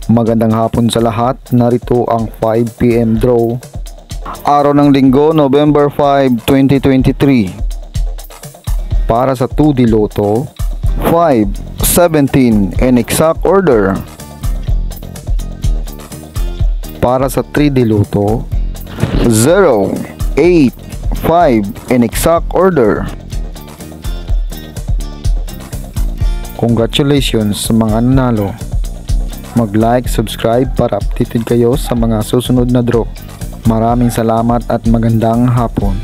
Magandang hapon sa lahat. Narito ang 5 PM draw. Araw ng Linggo, November 5, 2023. Para sa 2D Lotto, 5, 17 in exact order. Para sa 3D Lotto, 0, 8, 5 in exact order. Congratulations sa mga nanalo. Mag-like, subscribe para updated kayo sa mga susunod na draw. Maraming salamat at magandang hapon.